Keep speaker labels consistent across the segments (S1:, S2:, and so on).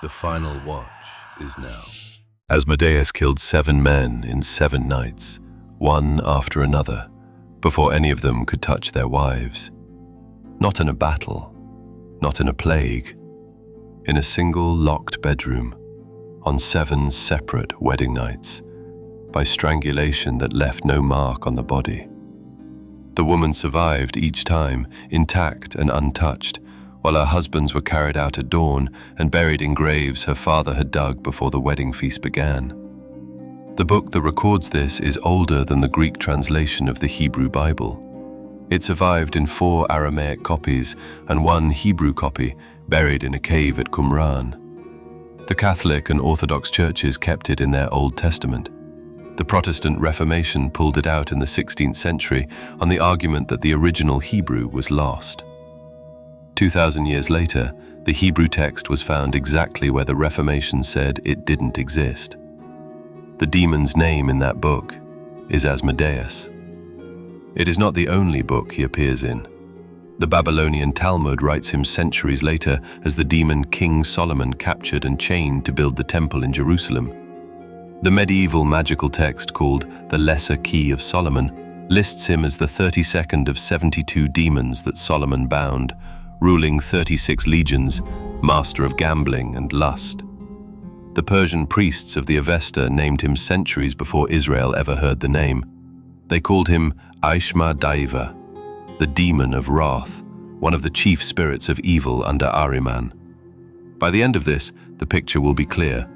S1: The final watch is now.
S2: Asmodeus killed 7 men in 7 nights, one after another, before any of them could touch their wives. Not in a battle, not in a plague, in a single locked bedroom, on 7 separate wedding nights, by strangulation that left no mark on the body. The woman survived each time, intact and untouched, while her husbands were carried out at dawn and buried in graves her father had dug before the wedding feast began. The book that records this is older than the Greek translation of the Hebrew Bible. It survived in 4 Aramaic copies and 1 Hebrew copy buried in a cave at Qumran. The Catholic and Orthodox churches kept it in their Old Testament. The Protestant Reformation pulled it out in the 16th century on the argument that the original Hebrew was lost. 2,000 years later, the Hebrew text was found exactly where the Reformation said it didn't exist. The demon's name in that book is Asmodeus. It is not the only book he appears in. The Babylonian Talmud writes him centuries later as the demon King Solomon captured and chained to build the temple in Jerusalem. The medieval magical text called the Lesser Key of Solomon lists him as the 32nd of 72 demons that Solomon bound, ruling 36 legions, master of gambling and lust. The Persian priests of the Avesta named him centuries before Israel ever heard the name. They called him Aeshma-daeva, the demon of wrath, one of the chief spirits of evil under Ahriman. By the end of this, the picture will be clear.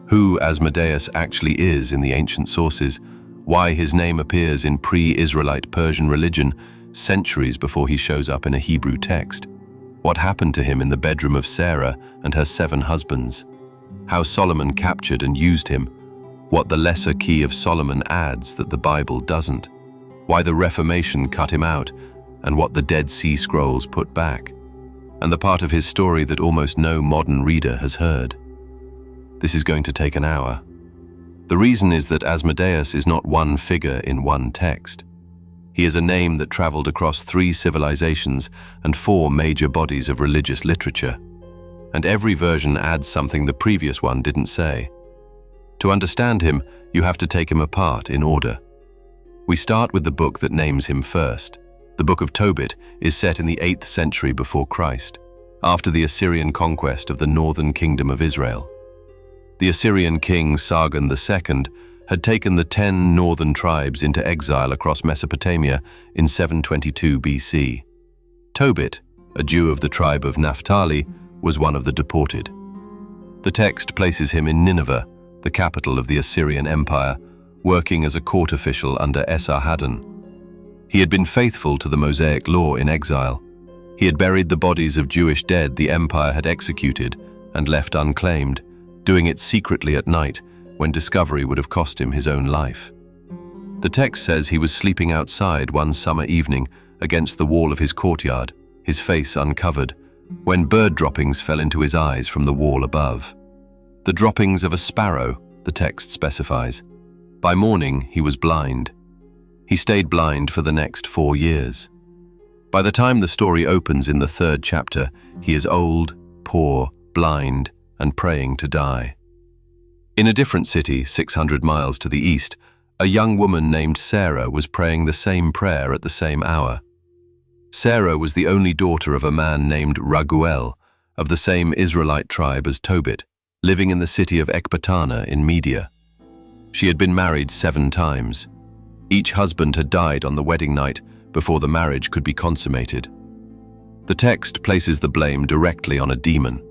S2: Who Asmodeus actually is in the ancient sources, why his name appears in pre-Israelite Persian religion centuries before he shows up in a Hebrew text, what happened to him in the bedroom of Sarah and her 7 husbands, how Solomon captured and used him, what the Lesser Key of Solomon adds that the Bible doesn't, why the Reformation cut him out, and what the Dead Sea Scrolls put back, and the part of his story that almost no modern reader has heard. This is going to take an hour. The reason is that Asmodeus is not one figure in one text. He is a name that traveled across 3 civilizations and 4 major bodies of religious literature, and every version adds something the previous one didn't say. To understand him, you have to take him apart in order. We start with the book that names him first. The Book of Tobit is set in the 8th century before Christ, after the Assyrian conquest of the northern kingdom of Israel. The Assyrian king Sargon II had taken the 10 northern tribes into exile across Mesopotamia in 722 BC. Tobit, a Jew of the tribe of Naphtali, was one of the deported. The text places him in Nineveh, the capital of the Assyrian Empire, working as a court official under Esarhaddon. He had been faithful to the Mosaic law in exile. He had buried the bodies of Jewish dead the empire had executed and left unclaimed, doing it secretly at night, when discovery would have cost him his own life. The text says he was sleeping outside one summer evening against the wall of his courtyard, his face uncovered, when bird droppings fell into his eyes from the wall above. The droppings of a sparrow, the text specifies. By morning, he was blind. He stayed blind for the next 4 years. By the time the story opens in the 3rd chapter, he is old, poor, blind, and praying to die. In a different city, 600 miles to the east, a young woman named Sarah was praying the same prayer at the same hour. Sarah was the only daughter of a man named Raguel, of the same Israelite tribe as Tobit, living in the city of Ecbatana in Media. She had been married 7 times. Each husband had died on the wedding night before the marriage could be consummated. The text places the blame directly on a demon.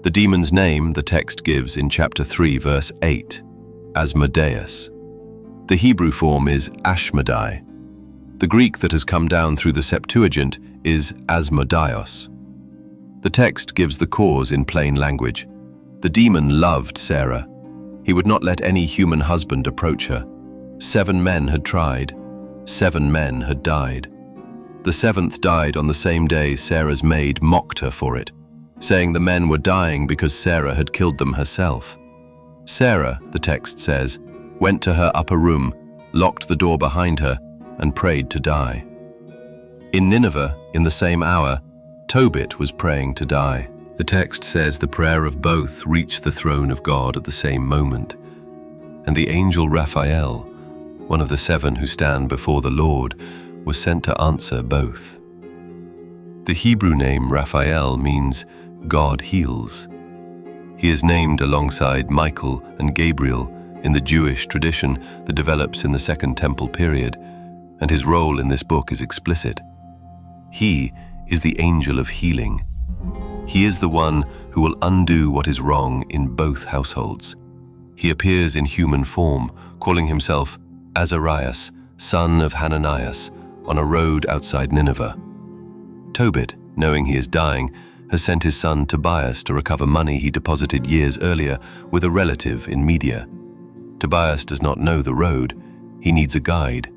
S2: The demon's name the text gives in chapter 3, verse 8, Asmodeus. The Hebrew form is Aeshma-daeva. The Greek that has come down through the Septuagint is Asmodeus. The text gives the cause in plain language. The demon loved Sarah. He would not let any human husband approach her. 7 men had tried. 7 men had died. The 7th died on the same day Sarah's maid mocked her for it, saying the men were dying because Sarah had killed them herself. Sarah, the text says, went to her upper room, locked the door behind her, and prayed to die. In Nineveh, in the same hour, Tobit was praying to die. The text says the prayer of both reached the throne of God at the same moment, and the angel Raphael, one of the 7 who stand before the Lord, was sent to answer both. The Hebrew name Raphael means God heals. He is named alongside Michael and Gabriel in the Jewish tradition that develops in the Second Temple period, and his role in this book is explicit. He is the angel of healing. He is the one who will undo what is wrong in both households. He appears in human form, calling himself Azarias, son of Hananias, on a road outside Nineveh. Tobit, knowing he is dying, has sent his son Tobias to recover money he deposited years earlier with a relative in Media. Tobias does not know the road. He needs a guide.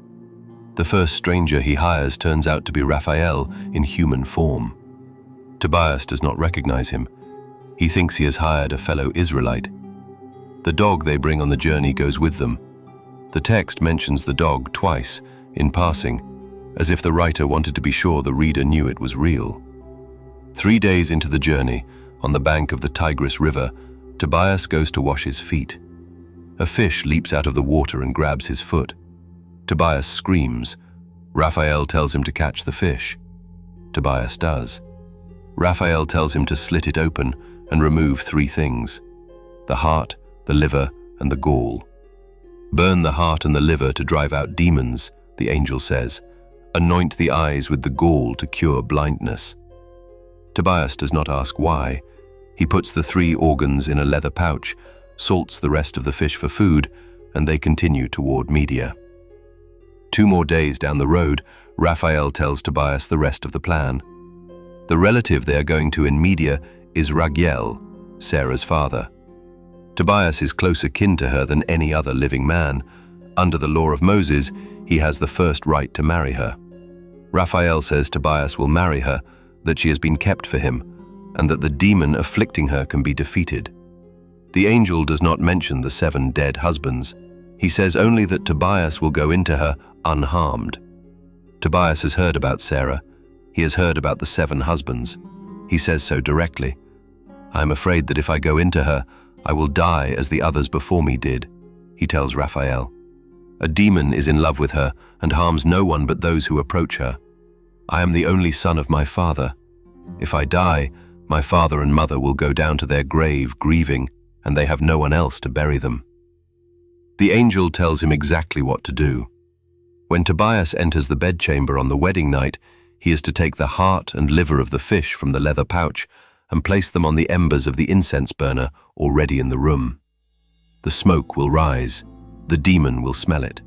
S2: The first stranger he hires turns out to be Raphael in human form. Tobias does not recognize him. He thinks he has hired a fellow Israelite. The dog they bring on the journey goes with them. The text mentions the dog twice, in passing, as if the writer wanted to be sure the reader knew it was real. 3 days into the journey, on the bank of the Tigris River, Tobias goes to wash his feet. A fish leaps out of the water and grabs his foot. Tobias screams. Raphael tells him to catch the fish. Tobias does. Raphael tells him to slit it open and remove 3 things: the heart, the liver, and the gall. Burn the heart and the liver to drive out demons, the angel says. Anoint the eyes with the gall to cure blindness. Tobias does not ask why. He puts the 3 organs in a leather pouch, salts the rest of the fish for food, and they continue toward Media. 2 more days down the road, Raphael tells Tobias the rest of the plan. The relative they are going to in Media is Raguel, Sarah's father. Tobias is closer kin to her than any other living man. Under the law of Moses, he has the first right to marry her. Raphael says Tobias will marry her, that she has been kept for him, and that the demon afflicting her can be defeated. The angel does not mention the 7 dead husbands. He says only that Tobias will go into her unharmed. Tobias has heard about Sarah. He has heard about the 7 husbands. He says so directly. I am afraid that if I go into her, I will die as the others before me did, he tells Raphael. A demon is in love with her and harms no one but those who approach her. I am the only son of my father. If I die, my father and mother will go down to their grave grieving, and they have no one else to bury them. The angel tells him exactly what to do. When Tobias enters the bedchamber on the wedding night, he is to take the heart and liver of the fish from the leather pouch and place them on the embers of the incense burner already in the room. The smoke will rise. The demon will smell it.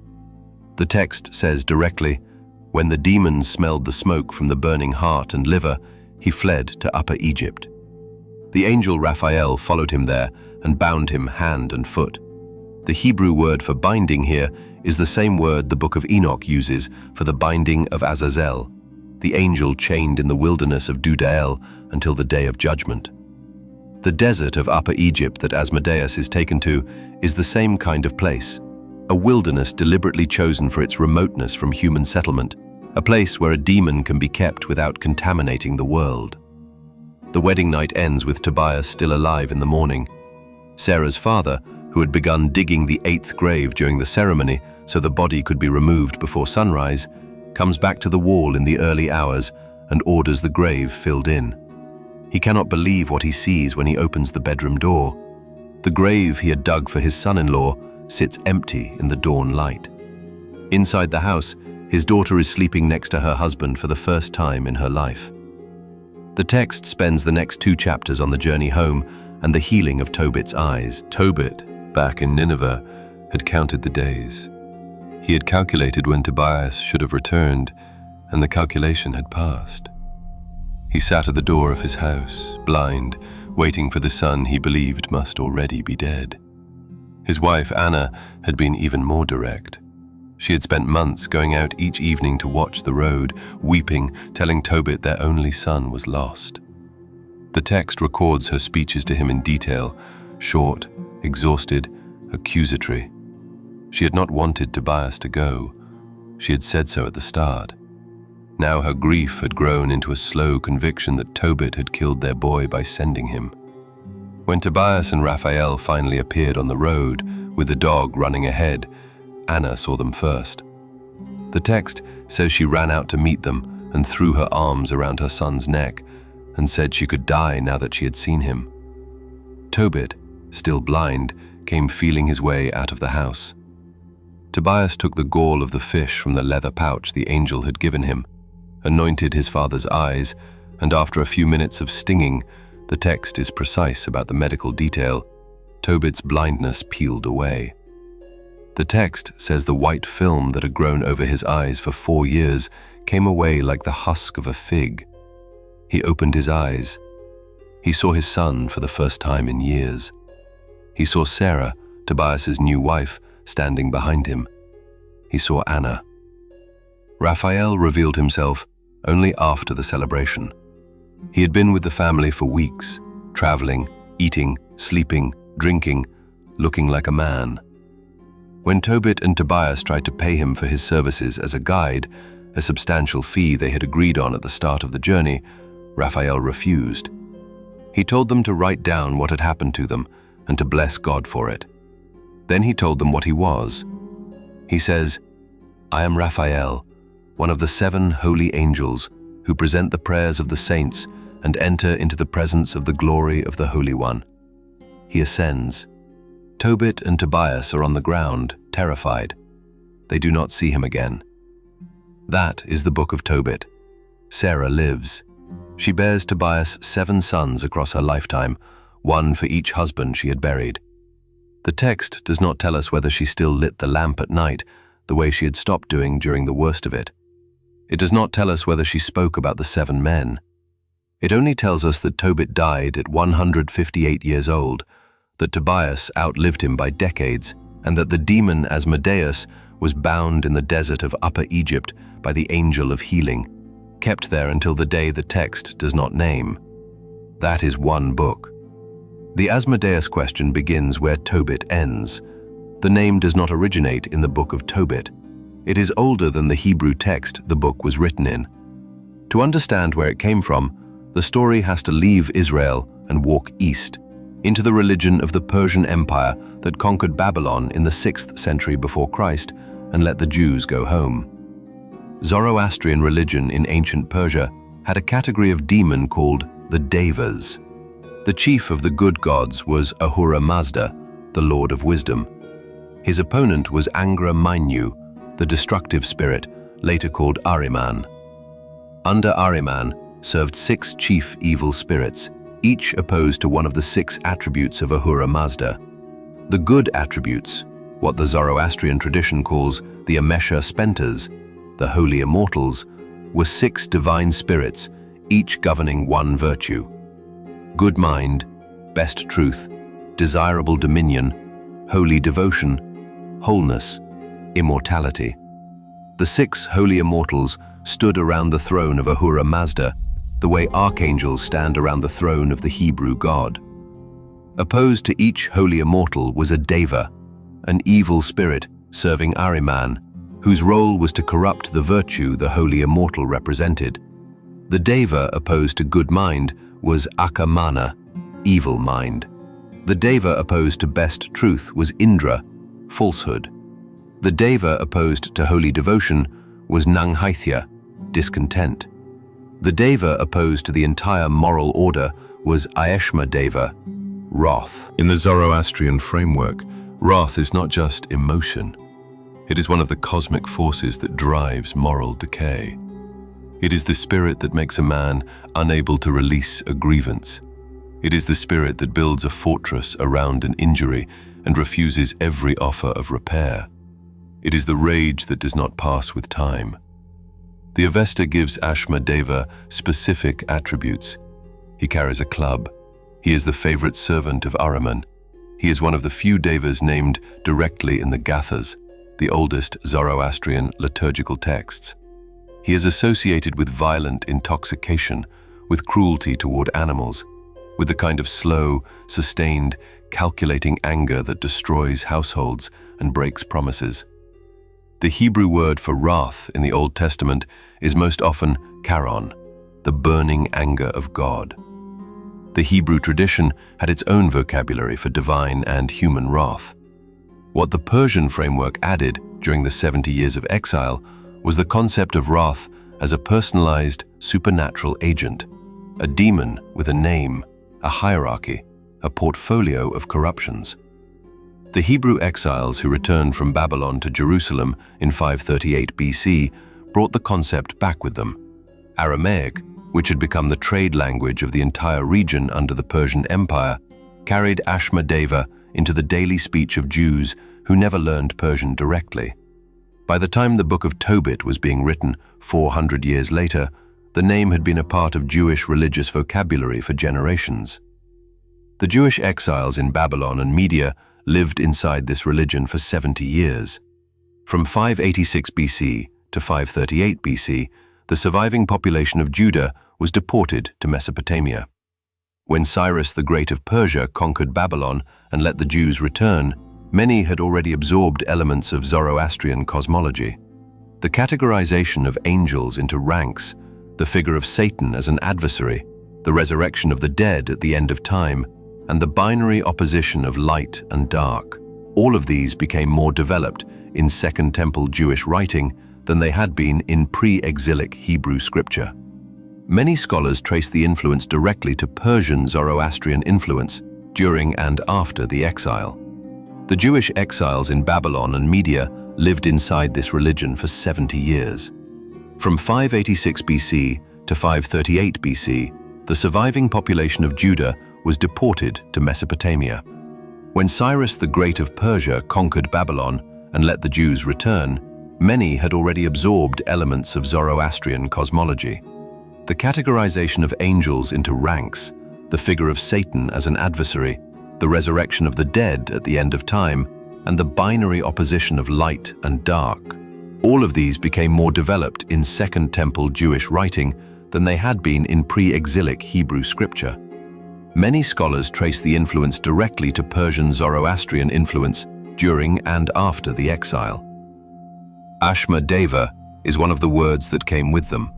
S2: The text says directly, when the demon smelled the smoke from the burning heart and liver, he fled to Upper Egypt. The angel Raphael followed him there and bound him hand and foot. The Hebrew word for binding here is the same word the Book of Enoch uses for the binding of Azazel, the angel chained in the wilderness of Dudael until the day of judgment. The desert of Upper Egypt that Asmodeus is taken to is the same kind of place, a wilderness deliberately chosen for its remoteness from human settlement, a place where a demon can be kept without contaminating the world. The wedding night ends with Tobias still alive in the morning. Sarah's father, who had begun digging the 8th grave during the ceremony so the body could be removed before sunrise, comes back to the wall in the early hours and orders the grave filled in. He cannot believe what he sees when he opens the bedroom door. The grave he had dug for his son-in-law sits empty in the dawn light. Inside the house, his daughter is sleeping next to her husband for the first time in her life. The text spends the next 2 chapters on the journey home and the healing of Tobit's eyes. Tobit, back in Nineveh, had counted the days. He had calculated when Tobias should have returned, and the calculation had passed. He sat at the door of his house, blind, waiting for the son he believed must already be dead. His wife, Anna, had been even more direct. She had spent months going out each evening to watch the road, weeping, telling Tobit their only son was lost. The text records her speeches to him in detail, short, exhausted, accusatory. She had not wanted Tobias to go. She had said so at the start. Now her grief had grown into a slow conviction that Tobit had killed their boy by sending him. When Tobias and Raphael finally appeared on the road, with the dog running ahead, Anna saw them first. The text says she ran out to meet them and threw her arms around her son's neck and said she could die now that she had seen him. Tobit, still blind, came feeling his way out of the house. Tobias took the gall of the fish from the leather pouch the angel had given him, anointed his father's eyes, and after a few minutes of stinging, the text is precise about the medical detail, Tobit's blindness peeled away. The text says the white film that had grown over his eyes for 4 years came away like the husk of a fig. He opened his eyes. He saw his son for the first time in years. He saw Sarah, Tobias's new wife, standing behind him. He saw Anna. Raphael revealed himself only after the celebration. He had been with the family for weeks, traveling, eating, sleeping, drinking, looking like a man. When Tobit and Tobias tried to pay him for his services as a guide, a substantial fee they had agreed on at the start of the journey, Raphael refused. He told them to write down what had happened to them and to bless God for it. Then he told them what he was. He says, "I am Raphael, one of the 7 holy angels who present the prayers of the saints and enter into the presence of the glory of the Holy One." He ascends. Tobit and Tobias are on the ground, terrified. They do not see him again. That is the Book of Tobit. Sarah lives. She bears Tobias 7 sons across her lifetime, 1 for each husband she had buried. The text does not tell us whether she still lit the lamp at night, the way she had stopped doing during the worst of it. It does not tell us whether she spoke about the 7 men. It only tells us that Tobit died at 158 years old, that Tobias outlived him by decades, and that the demon Asmodeus was bound in the desert of Upper Egypt by the angel of healing, kept there until the day the text does not name. That is 1 book. The Asmodeus question begins where Tobit ends. The name does not originate in the Book of Tobit. It is older than the Hebrew text the book was written in. To understand where it came from, the story has to leave Israel and walk east, into the religion of the Persian Empire that conquered Babylon in the 6th century before Christ and let the Jews go home. Zoroastrian religion in ancient Persia had a category of demon called the Devas. The chief of the good gods was Ahura Mazda, the Lord of Wisdom. His opponent was Angra Mainyu, the destructive spirit, later called Ahriman. Under Ahriman served 6 chief evil spirits, each opposed to one of the 6 attributes of Ahura Mazda. The good attributes, what the Zoroastrian tradition calls the Amesha-Spentas, the holy immortals, were 6 divine spirits, each governing 1 virtue: good mind, best truth, desirable dominion, holy devotion, wholeness, immortality. The 6 holy immortals stood around the throne of Ahura Mazda, the way archangels stand around the throne of the Hebrew God. Opposed to each holy immortal was a Deva, an evil spirit serving Ahriman, whose role was to corrupt the virtue the holy immortal represented. The Deva opposed to good mind was Akamana, evil mind. The Deva opposed to best truth was Indra, falsehood. The Deva opposed to holy devotion was Nanghaithya, discontent. The Deva opposed to the entire moral order was Aeshma-daeva, wrath. In the Zoroastrian framework, wrath is not just emotion. It is one of the cosmic forces that drives moral decay. It is the spirit that makes a man unable to release a grievance. It is the spirit that builds a fortress around an injury and refuses every offer of repair. It is the rage that does not pass with time. The Avesta gives Aeshma-daeva specific attributes. He carries a club. He is the favorite servant of Ahriman. He is one of the few devas named directly in the Gathas, the oldest Zoroastrian liturgical texts. He is associated with violent intoxication, with cruelty toward animals, with the kind of slow, sustained, calculating anger that destroys households and breaks promises. The Hebrew word for wrath in the Old Testament is most often karon, the burning anger of God. The Hebrew tradition had its own vocabulary for divine and human wrath. What the Persian framework added during the 70 years of exile was the concept of wrath as a personalized, supernatural agent, a demon with a name, a hierarchy, a portfolio of corruptions. The Hebrew exiles who returned from Babylon to Jerusalem in 538 BC brought the concept back with them. Aramaic, which had become the trade language of the entire region under the Persian Empire, carried Aeshma-daeva into the daily speech of Jews who never learned Persian directly. By the time the Book of Tobit was being written 400 years later, the name had been a part of Jewish religious vocabulary for generations. The Jewish exiles in Babylon and Media lived inside this religion for 70 years. From 586 BC to 538 BC, the surviving population of Judah was deported to Mesopotamia. When Cyrus the Great of Persia conquered Babylon and let the Jews return, many had already absorbed elements of Zoroastrian cosmology. The categorization of angels into ranks, the figure of Satan as an adversary, the resurrection of the dead at the end of time, and the binary opposition of light and dark, all of these became more developed in Second Temple Jewish writing than they had been in pre-exilic Hebrew scripture. Many scholars trace the influence directly to Persian Zoroastrian influence during and after the exile. The Jewish exiles in Babylon and Media lived inside this religion for 70 years. From 586 BC to 538 BC, the surviving population of Judah was deported to Mesopotamia. When Cyrus the Great of Persia conquered Babylon and let the Jews return, many had already absorbed elements of Zoroastrian cosmology. The categorization of angels into ranks, the figure of Satan as an adversary, the resurrection of the dead at the end of time, and the binary opposition of light and dark, all of these became more developed in Second Temple Jewish writing than they had been in pre-exilic Hebrew scripture. Many scholars trace the influence directly to Persian Zoroastrian influence during and after the exile. Aeshma-daeva is one of the words that came with them.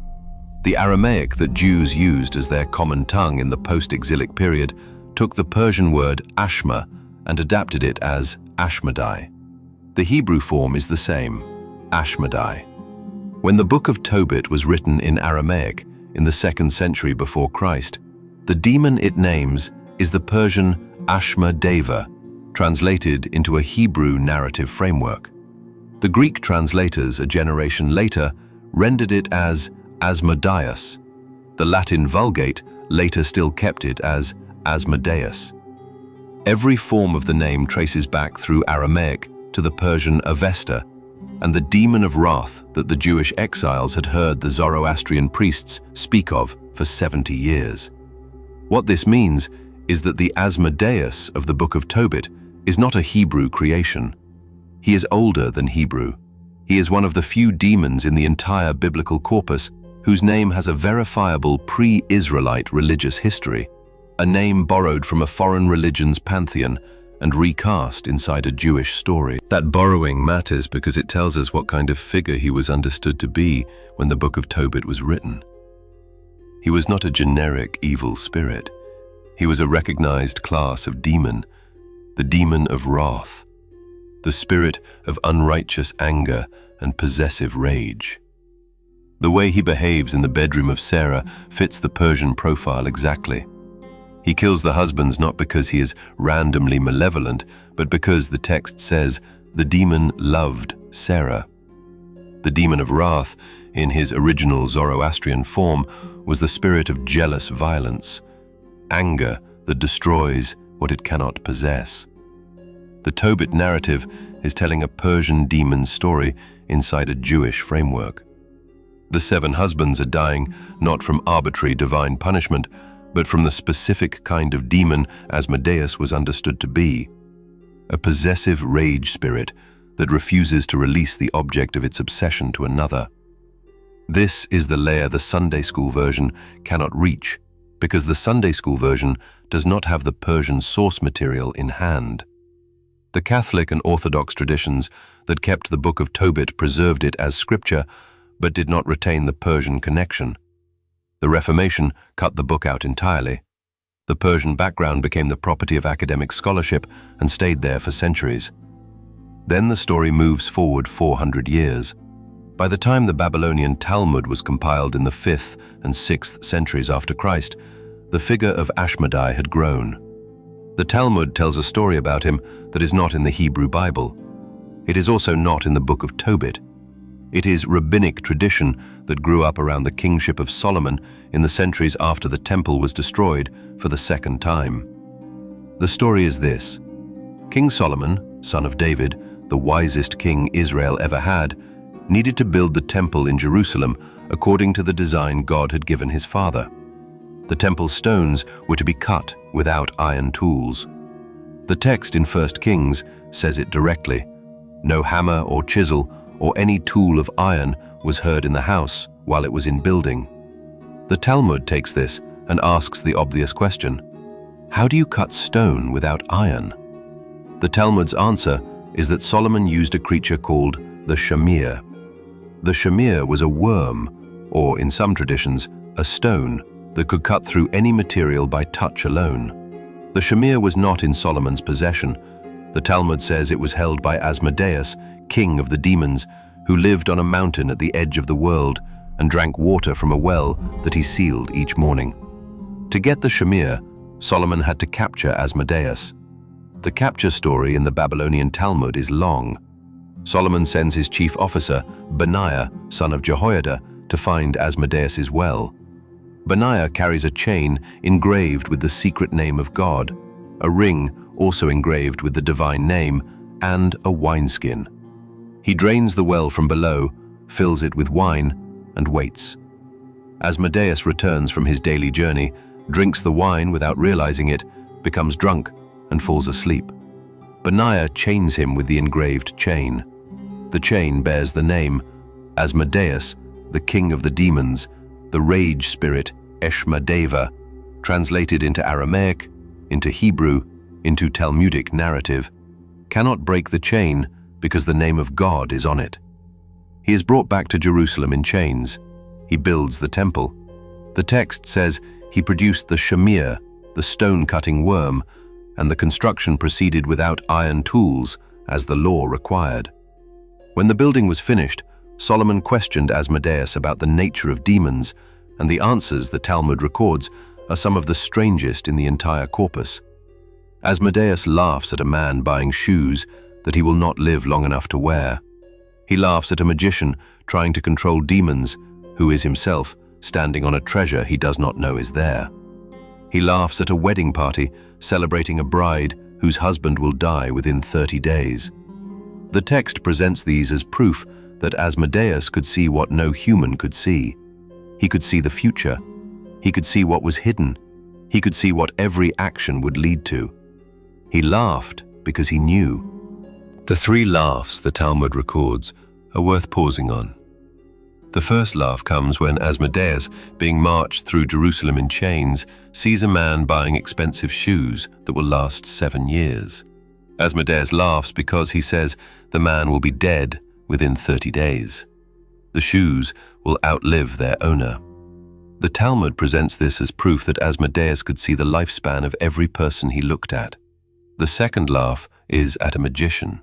S2: The Aramaic that Jews used as their common tongue in the post-exilic period took the Persian word Ashma and adapted it as Ashmedai. The Hebrew form is the same, Ashmedai. When the Book of Tobit was written in Aramaic in the 2nd century before Christ, the demon it names is the Persian Aeshma-daeva, translated into a Hebrew narrative framework. The Greek translators a generation later rendered it as Asmodeus. The Latin Vulgate later still kept it as Asmodeus. Every form of the name traces back through Aramaic to the Persian Avesta and the demon of wrath that the Jewish exiles had heard the Zoroastrian priests speak of for 70 years. What this means is that the Asmodeus of the Book of Tobit is not a Hebrew creation. He is older than Hebrew. He is one of the few demons in the entire biblical corpus whose name has a verifiable pre-Israelite religious history, a name borrowed from a foreign religion's pantheon and recast inside a Jewish story. That borrowing matters because it tells us what kind of figure he was understood to be when the Book of Tobit was written. He was not a generic evil spirit. He was a recognized class of demon, the demon of wrath, the spirit of unrighteous anger and possessive rage. The way he behaves in the bedroom of Sarah fits the Persian profile exactly. He kills the husbands not because he is randomly malevolent, but because the text says the demon loved Sarah. The demon of wrath, in his original Zoroastrian form, was the spirit of jealous violence, anger that destroys what it cannot possess. The Tobit narrative is telling a Persian demon's story inside a Jewish framework. The 7 husbands are dying not from arbitrary divine punishment, but from the specific kind of demon Asmodeus was understood to be, a possessive rage spirit that refuses to release the object of its obsession to another. This is the layer the Sunday school version cannot reach, because the Sunday school version does not have the Persian source material in hand. The Catholic and Orthodox traditions that kept the Book of Tobit preserved it as scripture, but did not retain the Persian connection. The Reformation cut the book out entirely. The Persian background became the property of academic scholarship and stayed there for centuries. Then the story moves forward 400 years. By the time the Babylonian Talmud was compiled in the 5th and 6th centuries after Christ, the figure of Aeshma-daeva had grown. The Talmud tells a story about him that is not in the Hebrew Bible. It is also not in the Book of Tobit. It is rabbinic tradition that grew up around the kingship of Solomon in the centuries after the temple was destroyed for the second time. The story is this: King Solomon, son of David, the wisest king Israel ever had, needed to build the temple in Jerusalem according to the design God had given his father. The temple's stones were to be cut without iron tools. The text in 1 Kings says it directly. No hammer or chisel or any tool of iron was heard in the house while it was in building. The Talmud takes this and asks the obvious question: how do you cut stone without iron? The Talmud's answer is that Solomon used a creature called the shamir. The shamir was a worm, or in some traditions, a stone that could cut through any material by touch alone. The shamir was not in Solomon's possession. The Talmud says it was held by Asmodeus, king of the demons, who lived on a mountain at the edge of the world and drank water from a well that he sealed each morning. To get the shamir, Solomon had to capture Asmodeus. The capture story in the Babylonian Talmud is long. Solomon sends his chief officer, Benaiah, son of Jehoiada, to find Asmodeus's well. Benaiah carries a chain engraved with the secret name of God, a ring also engraved with the divine name, and a wineskin. He drains the well from below, fills it with wine, and waits. Asmodeus returns from his daily journey, drinks the wine without realizing it, becomes drunk, and falls asleep. Benaiah chains him with the engraved chain. The chain bears the name Asmodeus, the king of the demons, the rage spirit Aeshma-daeva, translated into Aramaic, into Hebrew, into Talmudic narrative, cannot break the chain because the name of God is on it. He is brought back to Jerusalem in chains. He builds the temple. The text says he produced the shamir, the stone-cutting worm, and the construction proceeded without iron tools, as the law required. When the building was finished, Solomon questioned Asmodeus about the nature of demons, and the answers the Talmud records are some of the strangest in the entire corpus. Asmodeus laughs at a man buying shoes that he will not live long enough to wear. He laughs at a magician trying to control demons, who is himself standing on a treasure he does not know is there. He laughs at a wedding party celebrating a bride whose husband will die within 30 days. The text presents these as proof that Asmodeus could see what no human could see. He could see the future. He could see what was hidden. He could see what every action would lead to. He laughed because he knew. The three laughs the Talmud records are worth pausing on. The first laugh comes when Asmodeus, being marched through Jerusalem in chains, sees a man buying expensive shoes that will last 7 years. Asmodeus laughs because he says the man will be dead within 30 days. The shoes will outlive their owner. The Talmud presents this as proof that Asmodeus could see the lifespan of every person he looked at. The second laugh is at a magician.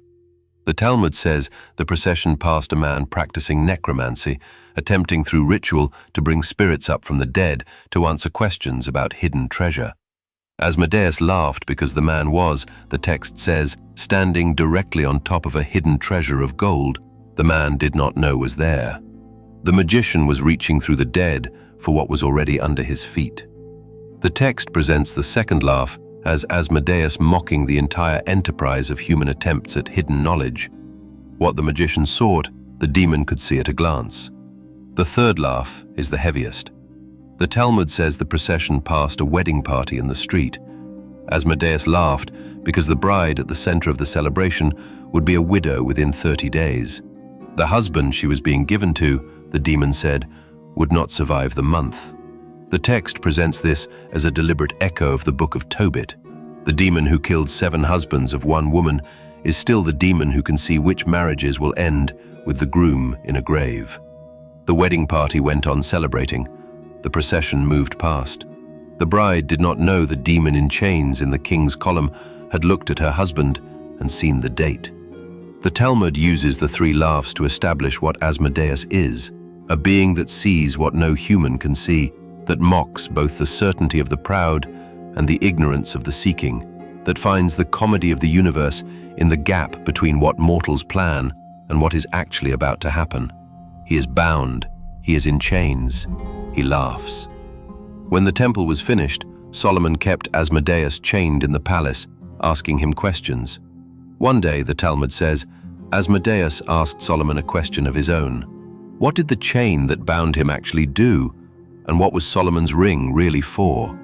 S2: The Talmud says the procession passed a man practicing necromancy, attempting through ritual to bring spirits up from the dead to answer questions about hidden treasure. Asmodeus laughed because the man was, the text says, standing directly on top of a hidden treasure of gold the man did not know was there. The magician was reaching through the dead for what was already under his feet. The text presents the second laugh as Asmodeus mocking the entire enterprise of human attempts at hidden knowledge. What the magician sought, the demon could see at a glance. The third laugh is the heaviest. The Talmud says the procession passed a wedding party in the street. Asmodeus laughed because the bride at the center of the celebration would be a widow within 30 days. The husband she was being given to, the demon said, would not survive the month. The text presents this as a deliberate echo of the Book of Tobit. The demon who killed 7 husbands of one woman is still the demon who can see which marriages will end with the groom in a grave. The wedding party went on celebrating. The procession moved past. The bride did not know the demon in chains in the king's column had looked at her husband and seen the date. The Talmud uses the three laughs to establish what Asmodeus is, a being that sees what no human can see, that mocks both the certainty of the proud and the ignorance of the seeking, that finds the comedy of the universe in the gap between what mortals plan and what is actually about to happen. He is bound, he is in chains, he laughs. When the temple was finished, Solomon kept Asmodeus chained in the palace, asking him questions. One day, the Talmud says, Asmodeus asked Solomon a question of his own. What did the chain that bound him actually do? And what was Solomon's ring really for?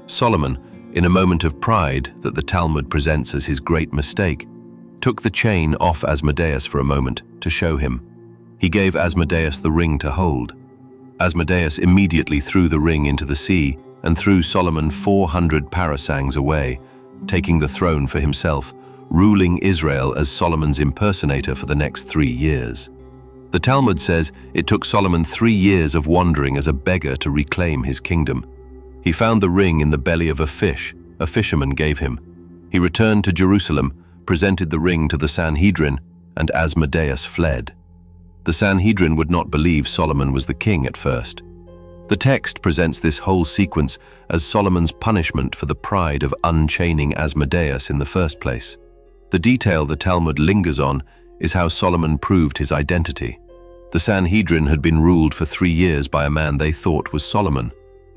S2: Solomon, in a moment of pride that the Talmud presents as his great mistake, took the chain off Asmodeus for a moment to show him. He gave Asmodeus the ring to hold. Asmodeus immediately threw the ring into the sea and threw Solomon 400 parasangs away, taking the throne for himself, ruling Israel as Solomon's impersonator for the next 3 years. The Talmud says it took Solomon 3 years of wandering as a beggar to reclaim his kingdom. He found the ring in the belly of a fish a fisherman gave him. He returned to Jerusalem, presented the ring to the Sanhedrin, and Asmodeus fled. The Sanhedrin would not believe Solomon was the king at first. The text presents this whole sequence as Solomon's punishment for the pride of unchaining Asmodeus in the first place. The detail the Talmud lingers on is how Solomon proved his identity. The Sanhedrin had been ruled for 3 years by a man they thought was Solomon.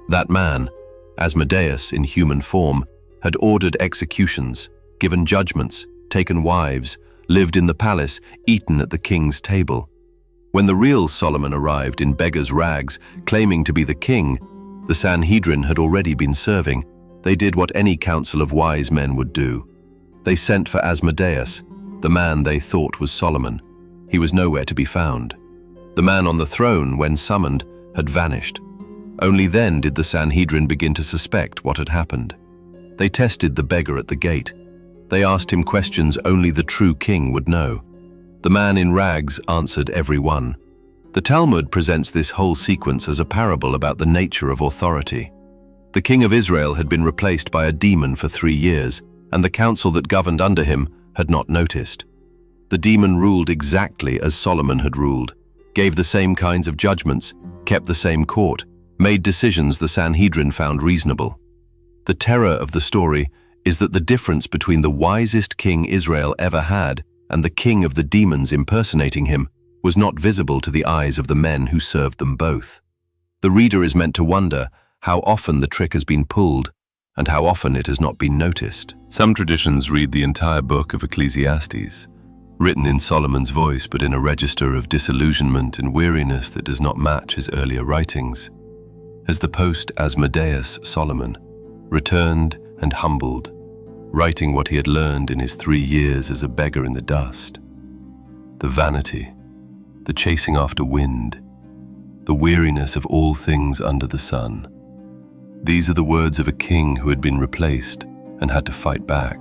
S2: That man, Asmodeus in human form, had ordered executions, given judgments, taken wives, lived in the palace, eaten at the king's table. When the real Solomon arrived in beggar's rags, claiming to be the king, the Sanhedrin had already been serving. They did what any council of wise men would do. They sent for Asmodeus, the man they thought was Solomon. He was nowhere to be found. The man on the throne, when summoned, had vanished. Only then did the Sanhedrin begin to suspect what had happened. They tested the beggar at the gate. They asked him questions only the true king would know. The man in rags answered every one. The Talmud presents this whole sequence as a parable about the nature of authority. The king of Israel had been replaced by a demon for 3 years, and the council that governed under him had not noticed. The demon ruled exactly as Solomon had ruled, gave the same kinds of judgments, kept the same court, made decisions the Sanhedrin found reasonable. The terror of the story is that the difference between the wisest king Israel ever had and the king of the demons impersonating him was not visible to the eyes of the men who served them both. The reader is meant to wonder how often the trick has been pulled and how often it has not been noticed. Some traditions read the entire book of Ecclesiastes, written in Solomon's voice but in a register of disillusionment and weariness that does not match his earlier writings, as the post-Asmodeus Solomon, returned and humbled, writing what he had learned in his 3 years as a beggar in the dust. The vanity, the chasing after wind, the weariness of all things under the sun. These are the words of a king who had been replaced and had to fight back.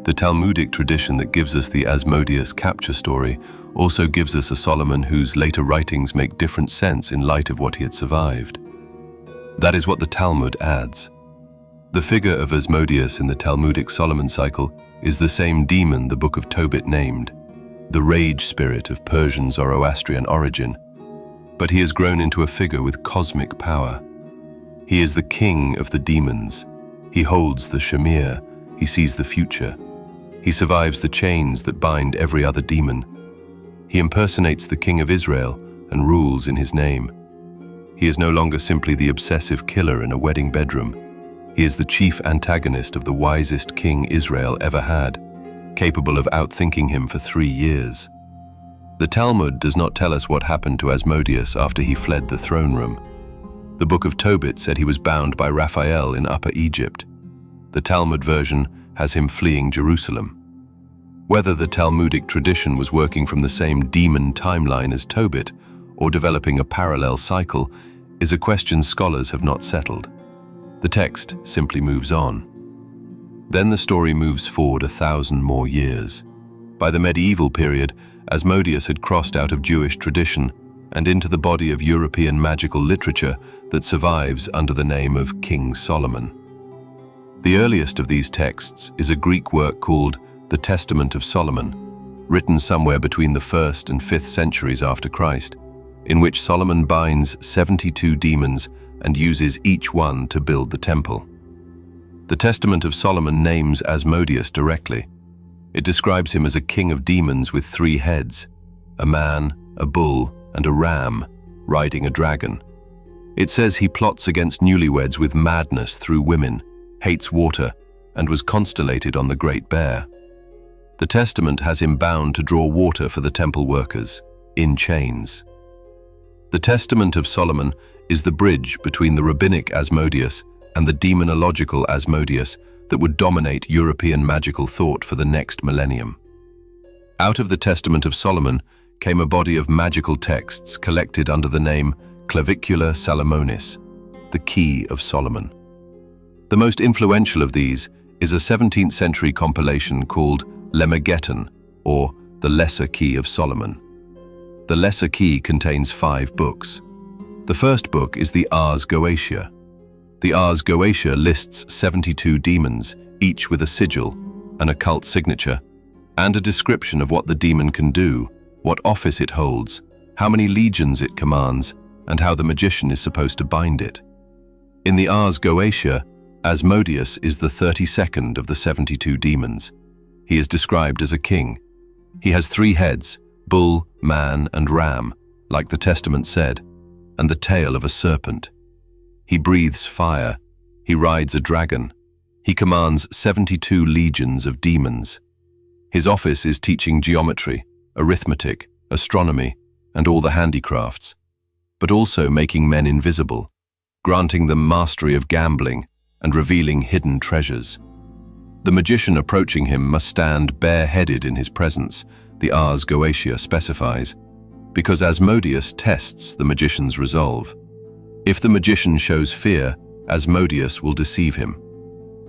S2: The Talmudic tradition that gives us the Asmodeus capture story also gives us a Solomon whose later writings make different sense in light of what he had survived. That is what the Talmud adds. The figure of Asmodeus in the Talmudic Solomon cycle is the same demon the Book of Tobit named, the rage spirit of Persian Zoroastrian origin, but he has grown into a figure with cosmic power. He is the king of the demons. He holds the Shamir. He sees the future. He survives the chains that bind every other demon. He impersonates the king of Israel and rules in his name. He is no longer simply the obsessive killer in a wedding bedroom. He is the chief antagonist of the wisest king Israel ever had, capable of outthinking him for 3 years. The Talmud does not tell us what happened to Asmodeus after he fled the throne room. The Book of Tobit said he was bound by Raphael in Upper Egypt. The Talmud version has him fleeing Jerusalem. Whether the Talmudic tradition was working from the same demon timeline as Tobit or developing a parallel cycle is a question scholars have not settled. The text simply moves on. Then the story moves forward 1,000 more years. By the medieval period, Asmodeus had crossed out of Jewish tradition and into the body of European magical literature that survives under the name of King Solomon. The earliest of these texts is a Greek work called the Testament of Solomon, written somewhere between the 1st and 5th centuries after Christ, in which Solomon binds 72 demons and uses each one to build the temple. The Testament of Solomon names Asmodeus directly. It describes him as a king of demons with 3 heads, a man, a bull, and a ram, riding a dragon. It says he plots against newlyweds with madness through women, hates water, and was constellated on the Great Bear. The Testament has him bound to draw water for the temple workers, in chains. The Testament of Solomon is the bridge between the rabbinic Asmodeus and the demonological Asmodeus that would dominate European magical thought for the next millennium. Out of the Testament of Solomon came a body of magical texts collected under the name Clavicula Salomonis, the Key of Solomon. The most influential of these is a 17th century compilation called Lemmegeton, or the Lesser Key of Solomon. The Lesser Key contains 5 books. The first book is the Ars Goetia. The Ars Goetia lists 72 demons, each with a sigil, an occult signature, and a description of what the demon can do, what office it holds, how many legions it commands, and how the magician is supposed to bind it. In the Ars Goetia, Asmodeus is the 32nd of the 72 demons. He is described as a king. He has 3 heads, bull, man, and ram, like the Testament said, and the tail of a serpent. He breathes fire. He rides a dragon. He commands 72 legions of demons. His office is teaching geometry, arithmetic, astronomy, and all the handicrafts, but also making men invisible, granting them mastery of gambling and revealing hidden treasures. The magician approaching him must stand bareheaded in his presence, the Ars Goetia specifies, because Asmodeus tests the magician's resolve. If the magician shows fear, Asmodeus will deceive him.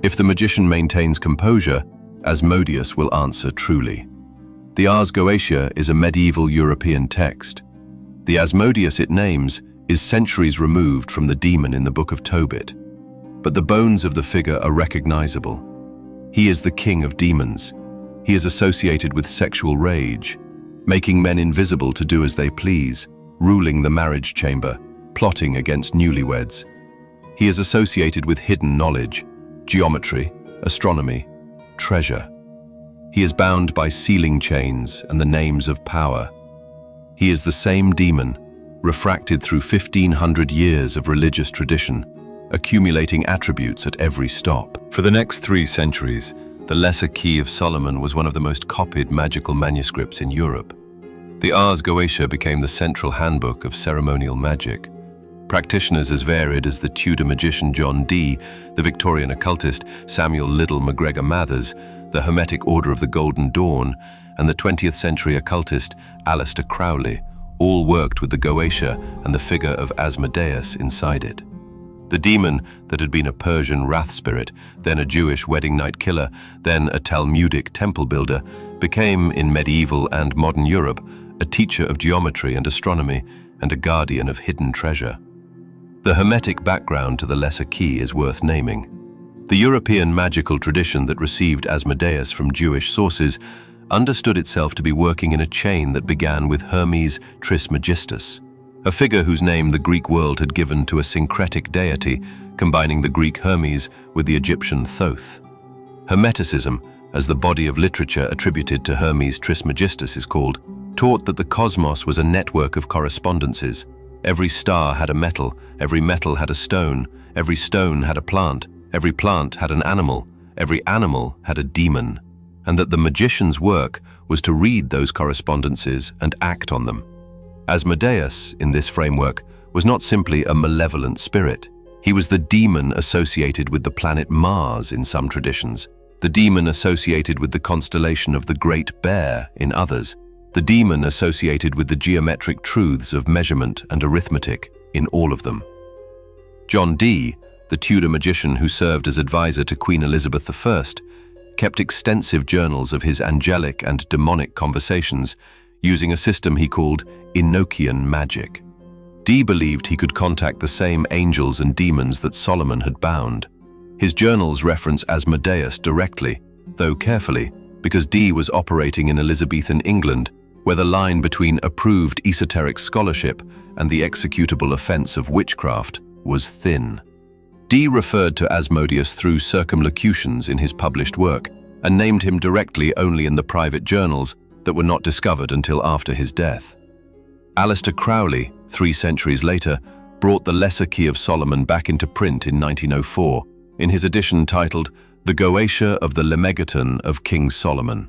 S2: If the magician maintains composure, Asmodeus will answer truly. The Ars Goetia is a medieval European text. The Asmodeus it names is centuries removed from the demon in the Book of Tobit, but the bones of the figure are recognizable. He is the king of demons. He is associated with sexual rage, making men invisible to do as they please, ruling the marriage chamber, plotting against newlyweds. He is associated with hidden knowledge, geometry, astronomy, treasure. He is bound by sealing chains and the names of power. He is the same demon, refracted through 1,500 years of religious tradition, accumulating attributes at every stop. For the next 3 centuries, the Lesser Key of Solomon was one of the most copied magical manuscripts in Europe. The Ars Goetia became the central handbook of ceremonial magic. Practitioners as varied as the Tudor magician John Dee, the Victorian occultist Samuel Liddell MacGregor Mathers, the Hermetic Order of the Golden Dawn, and the 20th century occultist Aleister Crowley, all worked with the Goetia and the figure of Asmodeus inside it. The demon that had been a Persian wrath spirit, then a Jewish wedding night killer, then a Talmudic temple builder, became, in medieval and modern Europe, a teacher of geometry and astronomy and a guardian of hidden treasure. The Hermetic background to the Lesser Key is worth naming. The European magical tradition that received Asmodeus from Jewish sources understood itself to be working in a chain that began with Hermes Trismegistus, a figure whose name the Greek world had given to a syncretic deity, combining the Greek Hermes with the Egyptian Thoth. Hermeticism, as the body of literature attributed to Hermes Trismegistus is called, taught that the cosmos was a network of correspondences. Every star had a metal, every metal had a stone, every stone had a plant, every plant had an animal, every animal had a demon, and that the magician's work was to read those correspondences and act on them. Asmodeus, in this framework, was not simply a malevolent spirit. He was the demon associated with the planet Mars in some traditions, the demon associated with the constellation of the Great Bear in others, the demon associated with the geometric truths of measurement and arithmetic in all of them. John Dee, the the Tudor magician who served as advisor to Queen Elizabeth I, kept extensive journals of his angelic and demonic conversations using a system he called Enochian magic. Dee believed he could contact the same angels and demons that Solomon had bound. His journals reference Asmodeus directly, though carefully, because Dee was operating in Elizabethan England, where the line between approved esoteric scholarship and the executable offense of witchcraft was thin. Dee referred to Asmodeus through circumlocutions in his published work and named him directly only in the private journals that were not discovered until after his death. Aleister Crowley, 3 centuries later, brought the Lesser Key of Solomon back into print in 1904 in his edition titled The Goetia of the Lemegeton of King Solomon.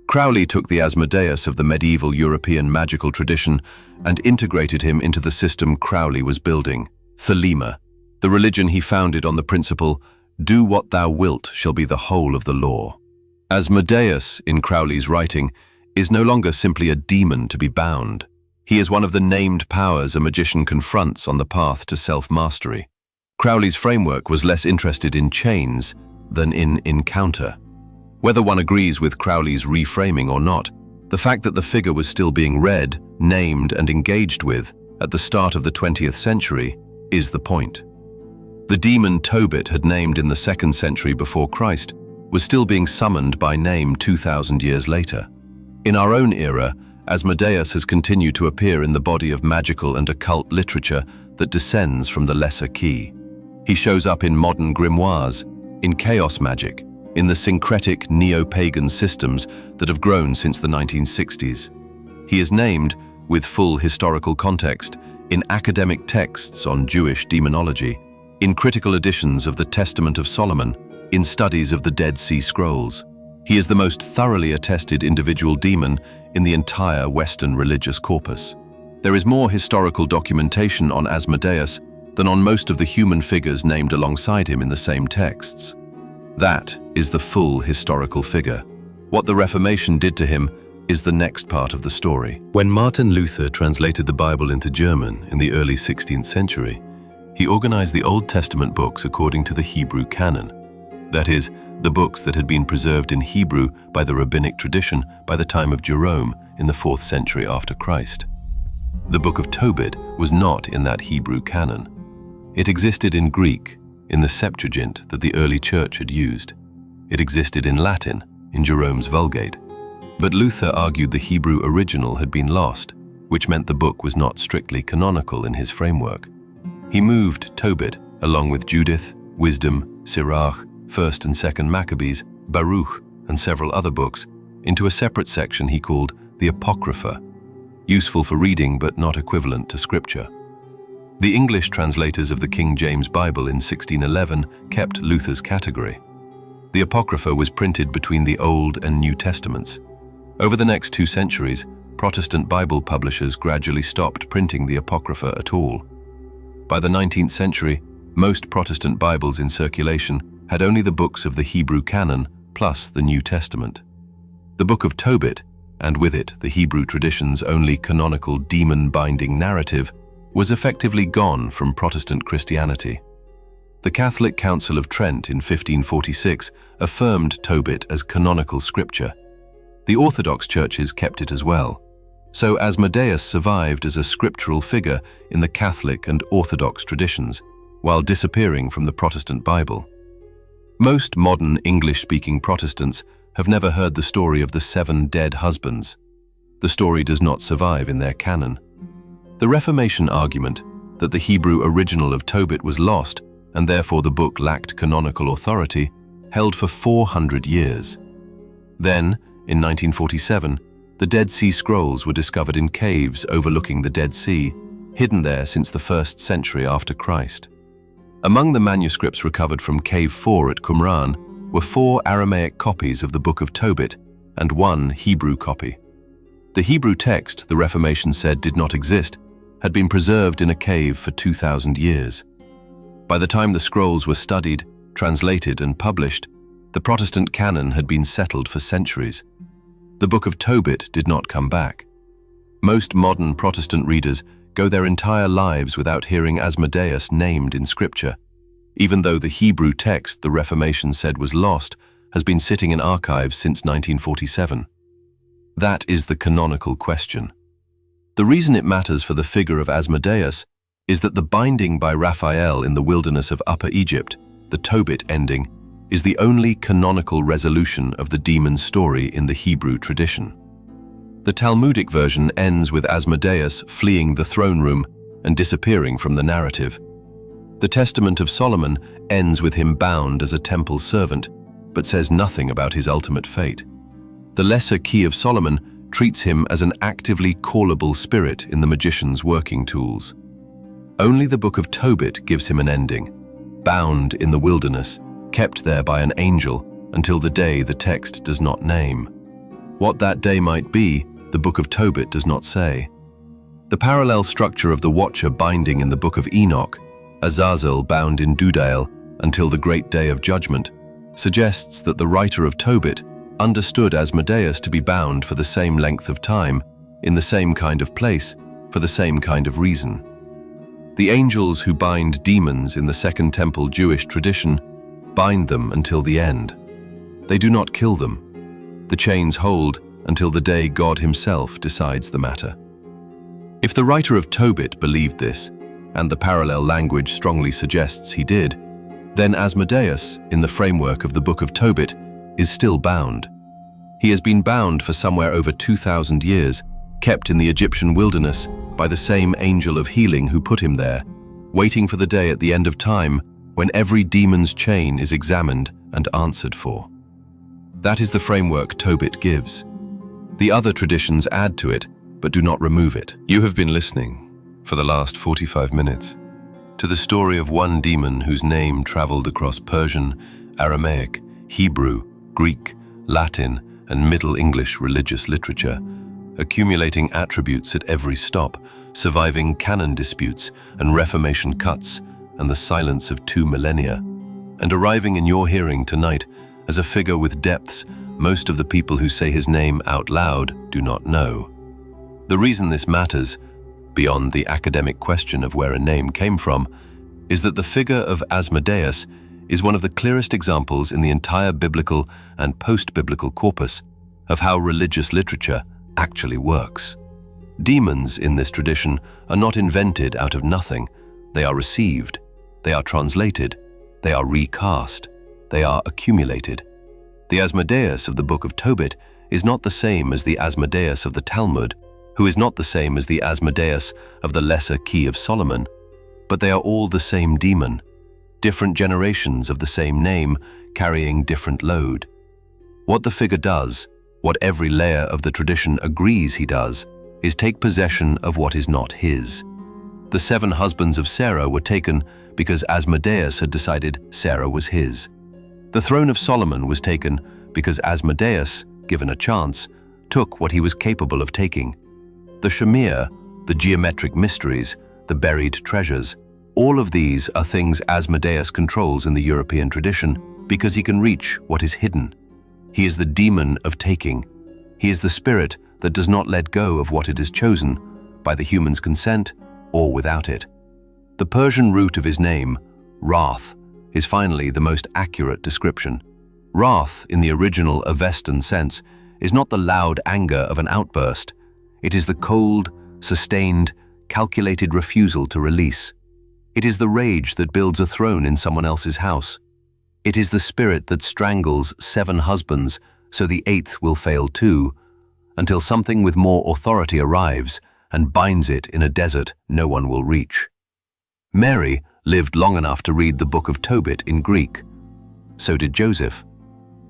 S2: Crowley took the Asmodeus of the medieval European magical tradition and integrated him into the system Crowley was building, Thelema, the religion he founded on the principle, "Do what thou wilt shall be the whole of the law." Asmodeus, in Crowley's writing, is no longer simply a demon to be bound. He is one of the named powers a magician confronts on the path to self-mastery. Crowley's framework was less interested in chains than in encounter. Whether one agrees with Crowley's reframing or not, the fact that the figure was still being read, named, and engaged with at the start of the 20th century is the point. The demon Tobit had named in the 2nd century before Christ was still being summoned by name 2,000 years later. In our own era, Asmodeus has continued to appear in the body of magical and occult literature that descends from the Lesser Key. He shows up in modern grimoires, in chaos magic, in the syncretic neo-pagan systems that have grown since the 1960s. He is named, with full historical context, in academic texts on Jewish demonology, in critical editions of the Testament of Solomon, in studies of the Dead Sea Scrolls. He is the most thoroughly attested individual demon in the entire Western religious corpus. There is more historical documentation on Asmodeus than on most of the human figures named alongside him in the same texts. That is the full historical figure. What the Reformation did to him is the next part of the story. When Martin Luther translated the Bible into German in the early 16th century, he organized the Old Testament books according to the Hebrew canon. That is, the books that had been preserved in Hebrew by the rabbinic tradition by the time of Jerome in the 4th century after Christ. The Book of Tobit was not in that Hebrew canon. It existed in Greek, in the Septuagint that the early church had used. It existed in Latin, in Jerome's Vulgate. But Luther argued the Hebrew original had been lost, which meant the book was not strictly canonical in his framework. He moved Tobit, along with Judith, Wisdom, Sirach, 1st and 2nd Maccabees, Baruch, and several other books, into a separate section he called the Apocrypha, useful for reading but not equivalent to scripture. The English translators of the King James Bible in 1611 kept Luther's category. The Apocrypha was printed between the Old and New Testaments. Over the next 2 centuries, Protestant Bible publishers gradually stopped printing the Apocrypha at all. By the 19th century, most Protestant Bibles in circulation had only the books of the Hebrew canon plus the New Testament. The Book of Tobit, and with it the Hebrew tradition's only canonical demon-binding narrative, was effectively gone from Protestant Christianity. The Catholic Council of Trent in 1546 affirmed Tobit as canonical scripture. The Orthodox churches kept it as well. So Asmodeus survived as a scriptural figure in the Catholic and Orthodox traditions, while disappearing from the Protestant Bible. Most modern English-speaking Protestants have never heard the story of the 7 dead husbands. The story does not survive in their canon. The Reformation argument that the Hebrew original of Tobit was lost and therefore the book lacked canonical authority held for 400 years. Then, in 1947, the Dead Sea Scrolls were discovered in caves overlooking the Dead Sea, hidden there since the 1st century after Christ. Among the manuscripts recovered from Cave 4 at Qumran were 4 Aramaic copies of the Book of Tobit and 1 Hebrew copy. The Hebrew text, the Reformation said did not exist, had been preserved in a cave for 2,000 years. By the time the scrolls were studied, translated, and published, the Protestant canon had been settled for centuries. The Book of Tobit did not come back. Most modern Protestant readers go their entire lives without hearing Asmodeus named in Scripture. even though the Hebrew text the Reformation said was lost has been sitting in archives since 1947. That is the canonical question. The reason it matters for the figure of Asmodeus is that the binding by Raphael in the wilderness of Upper Egypt, the Tobit ending, is the only canonical resolution of the demon's story in the Hebrew tradition. The Talmudic version ends with Asmodeus fleeing the throne room and disappearing from the narrative. The Testament of Solomon ends with him bound as a temple servant, but says nothing about his ultimate fate. The Lesser Key of Solomon treats him as an actively callable spirit in the magician's working tools. Only the Book of Tobit gives him an ending, bound in the wilderness, kept there by an angel until the day the text does not name. What that day might be, the Book of Tobit does not say. The parallel structure of the Watcher binding in the Book of Enoch, Azazel bound in Dudael until the great day of judgment, suggests that the writer of Tobit understood Asmodeus to be bound for the same length of time, in the same kind of place, for the same kind of reason. The angels who bind demons in the Second Temple Jewish tradition bind them until the end. They do not kill them. The chains hold until the day God himself decides the matter. If the writer of Tobit believed this, and the parallel language strongly suggests he did, then Asmodeus, in the framework of the Book of Tobit, is still bound. He has been bound for somewhere over 2,000 years, kept in the Egyptian wilderness by the same angel of healing who put him there, waiting for the day at the end of time when every demon's chain is examined and answered for. That is the framework Tobit gives. The other traditions add to it, but do not remove it. You have been listening, for the last 45 minutes, to the story of one demon whose name traveled across Persian, Aramaic, Hebrew, Greek, Latin, and Middle English religious literature, accumulating attributes at every stop, surviving canon disputes and Reformation cuts and the silence of 2 millennia, and arriving in your hearing tonight as a figure with depths most of the people who say his name out loud do not know. The reason this matters, beyond the academic question of where a name came from, is that the figure of Asmodeus is one of the clearest examples in the entire biblical and post-biblical corpus of how religious literature actually works. Demons in this tradition are not invented out of nothing. They are received, they are translated, they are recast, they are accumulated. The Asmodeus of the Book of Tobit is not the same as the Asmodeus of the Talmud, who is not the same as the Asmodeus of the Lesser Key of Solomon, but they are all the same demon, different generations of the same name carrying different load. What the figure does, what every layer of the tradition agrees he does, is take possession of what is not his. The 7 husbands of Sarah were taken because Asmodeus had decided Sarah was his. The throne of Solomon was taken because Asmodeus, given a chance, took what he was capable of taking. The Shamir, the geometric mysteries, the buried treasures, all of these are things Asmodeus controls in the European tradition because he can reach what is hidden. He is the demon of taking. He is the spirit that does not let go of what it has chosen, by the human's consent or without it. The Persian root of his name, wrath, is finally the most accurate description. Wrath, in the original Avestan sense, is not the loud anger of an outburst. It is the cold, sustained, calculated refusal to release. It is the rage that builds a throne in someone else's house. It is the spirit that strangles 7 husbands so the 8th will fail too, until something with more authority arrives and binds it in a desert no one will reach. Mary lived long enough to read the Book of Tobit in Greek. So did Joseph.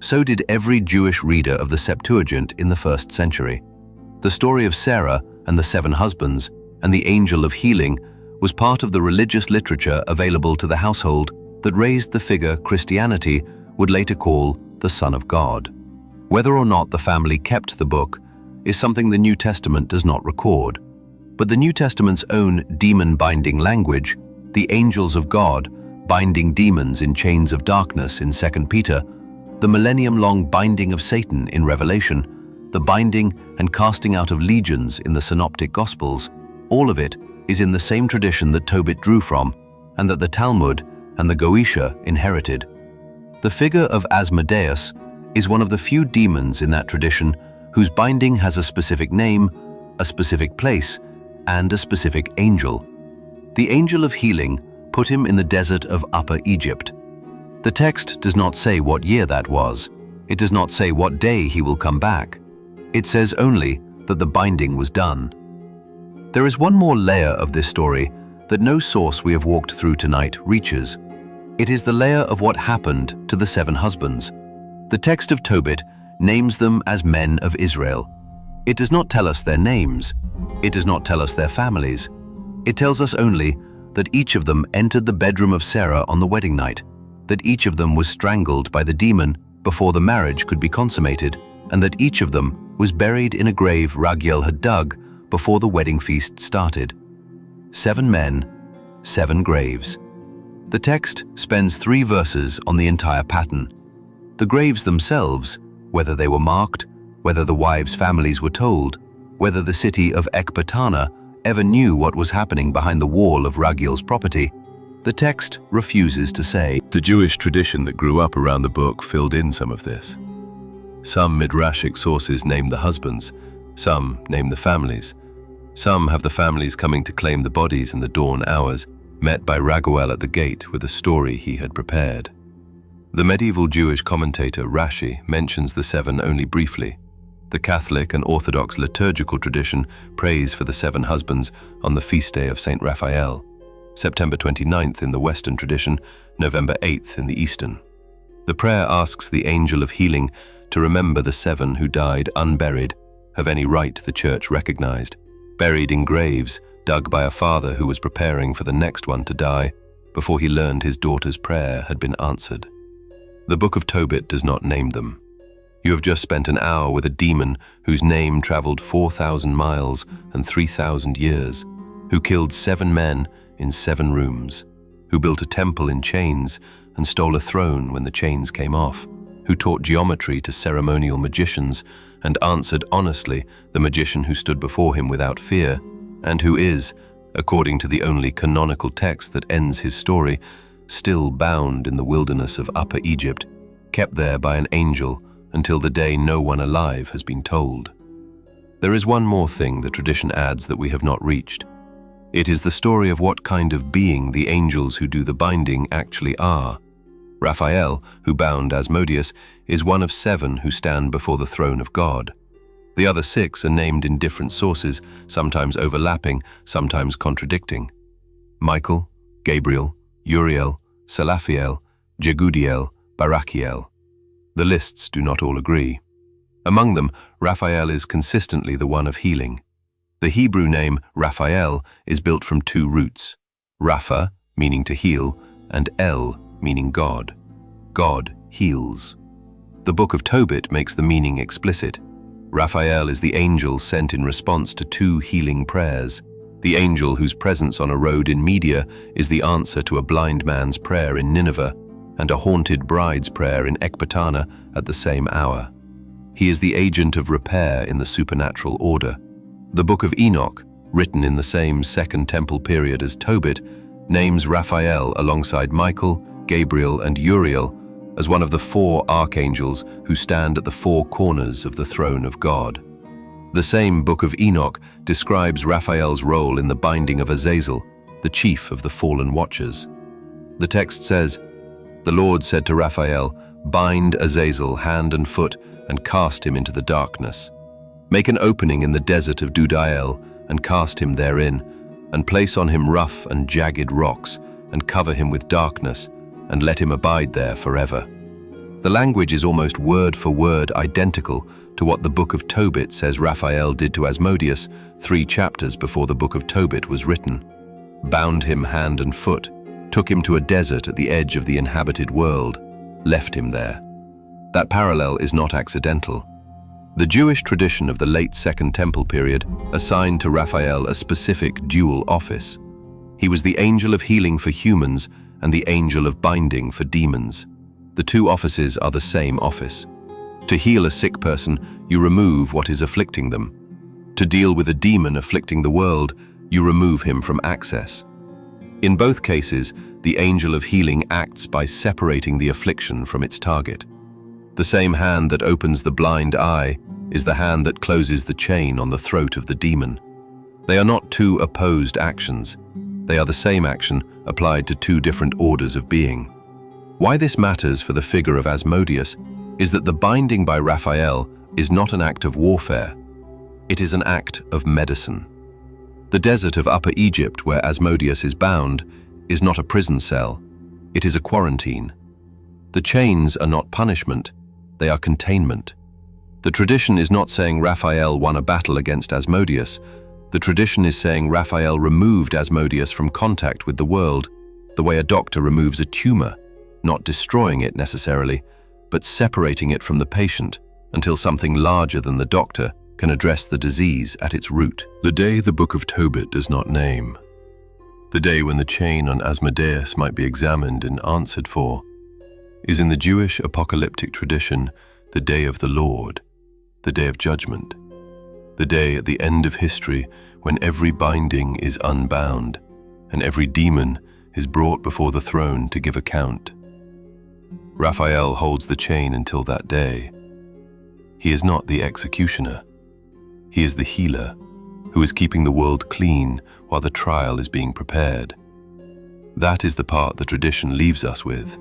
S2: So did every Jewish reader of the Septuagint in the 1st century. The story of Sarah and the 7 husbands and the angel of healing was part of the religious literature available to the household that raised the figure Christianity would later call the Son of God. Whether or not the family kept the book is something the New Testament does not record. But the New Testament's own demon-binding language, the angels of God binding demons in chains of darkness in 2 Peter, the millennium-long binding of Satan in Revelation, the binding and casting out of legions in the Synoptic Gospels, all of it is in the same tradition that Tobit drew from, and that the Talmud and the Goetia inherited. The figure of Asmodeus is one of the few demons in that tradition whose binding has a specific name, a specific place, and a specific angel. The angel of healing put him in the desert of Upper Egypt. The text does not say what year that was. It does not say what day he will come back. It says only that the binding was done. There is one more layer of this story that no source we have walked through tonight reaches. It is the layer of what happened to the 7 husbands. The text of Tobit names them as men of Israel. It does not tell us their names. It does not tell us their families. It tells us only that each of them entered the bedroom of Sarah on the wedding night, that each of them was strangled by the demon before the marriage could be consummated, and that each of them was buried in a grave Raphael had dug before the wedding feast started. 7 men, 7 graves. The text spends 3 verses on the entire pattern. The graves themselves, whether they were marked, whether the wives' families were told, whether the city of Ecbatana ever knew what was happening behind the wall of Raphael's property, the text refuses to say.
S3: The Jewish tradition that grew up around the book filled in some of this. Some midrashic sources name the husbands, some name the families. Some have the families coming to claim the bodies in the dawn hours, met by Raphael at the gate with a story he had prepared. The medieval Jewish commentator Rashi mentions the 7 only briefly. The Catholic and Orthodox liturgical tradition prays for the 7 husbands on the feast day of Saint Raphael, September 29th in the Western tradition, November 8th in the Eastern. The prayer asks the angel of healing to remember the 7 who died unburied, of any right the Church recognized, buried in graves dug by a father who was preparing for the next one to die before he learned his daughter's prayer had been answered. The Book of Tobit does not name them. You have just spent an hour with a demon whose name traveled 4,000 miles and 3,000 years, who killed 7 men in 7 rooms, who built a temple in chains and stole a throne when the chains came off, who taught geometry to ceremonial magicians and answered honestly the magician who stood before him without fear, and who is, according to the only canonical text that ends his story, still bound in the wilderness of Upper Egypt, kept there by an angel until the day no one alive has been told. There is one more thing the tradition adds that we have not reached. It is the story of what kind of being the angels who do the binding actually are. Raphael, who bound Asmodeus, is one of 7 who stand before the throne of God. The other 6 are named in different sources, sometimes overlapping, sometimes contradicting. Michael, Gabriel, Uriel, Salathiel, Jegudiel, Barachiel. The lists do not all agree. Among them, Raphael is consistently the one of healing. The Hebrew name Raphael is built from 2 roots, Rapha, meaning to heal, and El, meaning God. God heals. The Book of Tobit makes the meaning explicit. Raphael is the angel sent in response to 2 healing prayers. The angel whose presence on a road in Media is the answer to a blind man's prayer in Nineveh and a haunted bride's prayer in Ecbatana at the same hour. He is the agent of repair in the supernatural order. The Book of Enoch, written in the same Second Temple period as Tobit, names Raphael alongside Michael, Gabriel, and Uriel as one of the 4 archangels who stand at the 4 corners of the throne of God. The same Book of Enoch describes Raphael's role in the binding of Azazel, the chief of the fallen watchers. The text says, "The Lord said to Raphael, 'Bind Azazel hand and foot and cast him into the darkness. Make an opening in the desert of Dudael and cast him therein, and place on him rough and jagged rocks, and cover him with darkness, and let him abide there forever.'" The language is almost word for word identical to what the Book of Tobit says Raphael did to Asmodeus 3 chapters before the Book of Tobit was written. Bound him hand and foot, took him to a desert at the edge of the inhabited world, left him there. That parallel is not accidental. The Jewish tradition of the late Second Temple period assigned to Raphael a specific dual office. He was the angel of healing for humans and the angel of binding for demons. The 2 offices are the same office. To heal a sick person, you remove what is afflicting them. To deal with a demon afflicting the world, you remove him from access. In both cases, the angel of healing acts by separating the affliction from its target. The same hand that opens the blind eye is the hand that closes the chain on the throat of the demon. They are not two opposed actions. They are the same action applied to two different orders of being. Why this matters for the figure of Asmodeus is that the binding by Raphael is not an act of warfare. It is an act of medicine. The desert of Upper Egypt, where Asmodeus is bound, is not a prison cell. It is a quarantine. The chains are not punishment. They are containment. The tradition is not saying Raphael won a battle against Asmodeus. The tradition is saying Raphael removed Asmodeus from contact with the world, the way a doctor removes a tumor, not destroying it necessarily, but separating it from the patient until something larger than the doctor can address the disease at its root.
S2: The day the Book of Tobit does not name, the day when the chain on Asmodeus might be examined and answered for, is in the Jewish apocalyptic tradition the day of the Lord, the day of judgment, the day at the end of history when every binding is unbound and every demon is brought before the throne to give account. Raphael holds the chain until that day. He is not the executioner. He is the healer who is keeping the world clean while the trial is being prepared. That is the part the tradition leaves us with.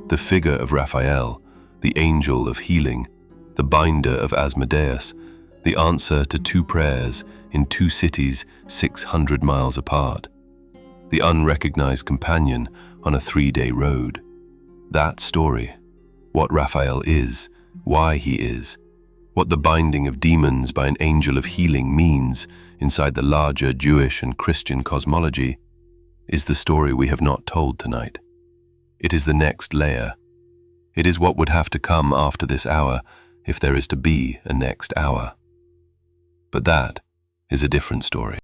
S2: The figure of Raphael, the angel of healing, the binder of Asmodeus, the answer to two prayers in two cities 600 miles apart, the unrecognized companion on a 3-day road. That story, what Raphael is, why he is, what the binding of demons by an angel of healing means inside the larger Jewish and Christian cosmology, is the story we have not told tonight. It is the next layer. It is what would have to come after this hour if there is to be a next hour. But that is a different story.